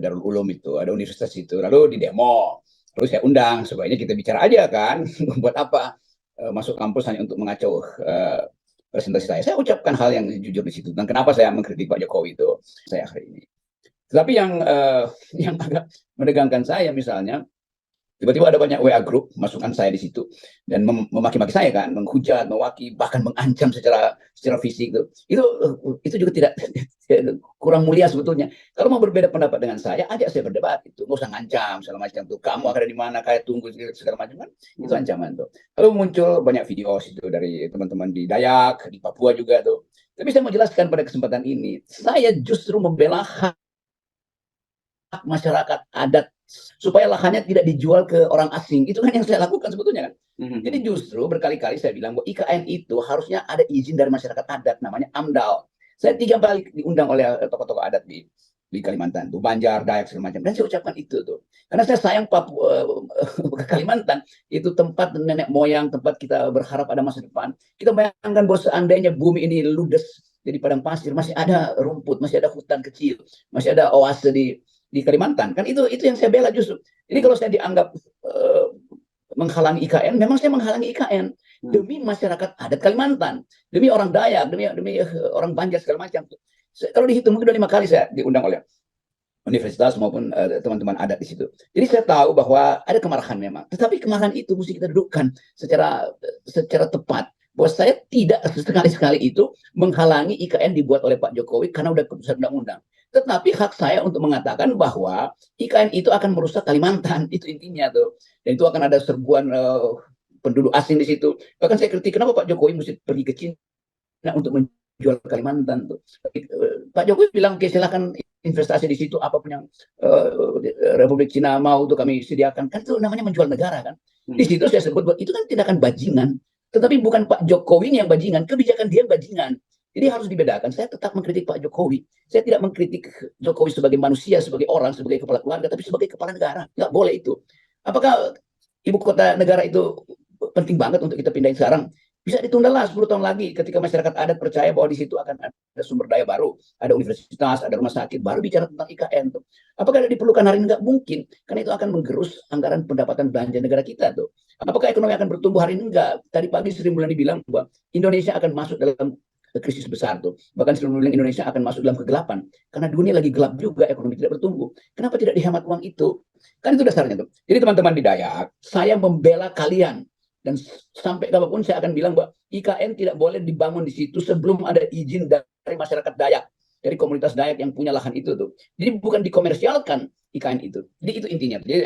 Darul Ulum itu, ada universitas itu, lalu di demo, lalu saya undang, sebaiknya kita bicara aja kan, buat apa masuk kampus hanya untuk mengacau presentasi saya ucapkan hal yang jujur di situ, dan kenapa saya mengkritik Pak Jokowi itu, saya hari ini. Tetapi yang agak menegangkan saya misalnya, tiba-tiba ada banyak WA grup, masukkan saya di situ dan memaki-maki saya kan, menghujat, mewaki, bahkan mengancam secara fisik tuh. Itu juga tidak kurang mulia sebetulnya. Kalau mau berbeda pendapat dengan saya, ajak saya berdebat itu, nggak usah ngancam segala macam tuh. Kamu akan ada di mana, kayak tunggu segala macam kan, itu ancaman tuh. Lalu muncul banyak video itu dari teman-teman di Dayak, di Papua juga tuh. Tapi saya mau jelaskan pada kesempatan ini, saya justru membela hak masyarakat adat supaya lahannya tidak dijual ke orang asing. Itu kan yang saya lakukan sebetulnya kan. Jadi justru berkali-kali saya bilang bahwa IKN itu harusnya ada izin dari masyarakat adat, namanya AMDAL. Saya 3 kali diundang oleh tokoh-tokoh adat di Kalimantan tuh, Banjar, Dayak segala macam, dan saya ucapkan itu tuh, karena saya sayang Papua, Kalimantan itu tempat nenek moyang, tempat kita berharap ada masa depan. Kita bayangkan bahwa seandainya bumi ini ludes jadi padang pasir, masih ada rumput, masih ada hutan kecil, masih ada oase di Kalimantan, kan itu yang saya bela justru. Jadi kalau saya dianggap menghalangi IKN, memang saya menghalangi IKN demi masyarakat adat Kalimantan, demi orang Dayak, demi orang Banjar segala macam. Kalau dihitung mungkin udah 5 kali saya diundang oleh universitas maupun teman-teman adat di situ. Jadi saya tahu bahwa ada kemarahan memang, tetapi kemarahan itu mesti kita dudukkan secara tepat. Bahwa saya tidak sekali-sekali itu menghalangi IKN dibuat oleh Pak Jokowi karena udah keputusan undang-undang. Tetapi hak saya untuk mengatakan bahwa IKN itu akan merusak Kalimantan, itu intinya tuh. Dan itu akan ada serbuan penduduk asing di situ. Bahkan saya kritik, kenapa Pak Jokowi mesti pergi ke Cina untuk menjual Kalimantan tuh. Pak Jokowi bilang, oke silahkan investasi di situ, apapun yang Republik Cina mau tuh kami sediakan. Kan itu namanya menjual negara kan. Di situ saya sebut bahwa itu kan tindakan bajingan. Tetapi bukan Pak Jokowi yang bajingan, kebijakan dia yang bajingan. Jadi harus dibedakan. Saya tetap mengkritik Pak Jokowi. Saya tidak mengkritik Jokowi sebagai manusia, sebagai orang, sebagai kepala keluarga, tapi sebagai kepala negara. Nggak boleh itu. Apakah ibu kota negara itu penting banget untuk kita pindahin sekarang? Bisa ditunda 10 tahun lagi ketika masyarakat adat percaya bahwa di situ akan ada sumber daya baru, ada universitas, ada rumah sakit, baru bicara tentang IKN tuh. Apakah diperlukan hari ini? Nggak mungkin, karena itu akan menggerus anggaran pendapatan belanja negara kita tuh. Apakah ekonomi akan bertumbuh hari ini? Enggak. Tadi pagi Sri Mulyani bilang bahwa Indonesia akan masuk dalam krisis besar tuh. Bahkan Sri Mulyani Indonesia akan masuk dalam kegelapan. Karena dunia lagi gelap juga, ekonomi tidak bertumbuh. Kenapa tidak dihemat uang itu? Kan itu dasarnya tuh. Jadi teman-teman di Dayak, saya membela kalian. Dan sampai kapanpun saya akan bilang bahwa IKN tidak boleh dibangun di situ sebelum ada izin dari masyarakat Dayak, dari komunitas Dayak yang punya lahan itu tuh. Jadi bukan dikomersialkan IKN itu. Jadi itu intinya. Jadi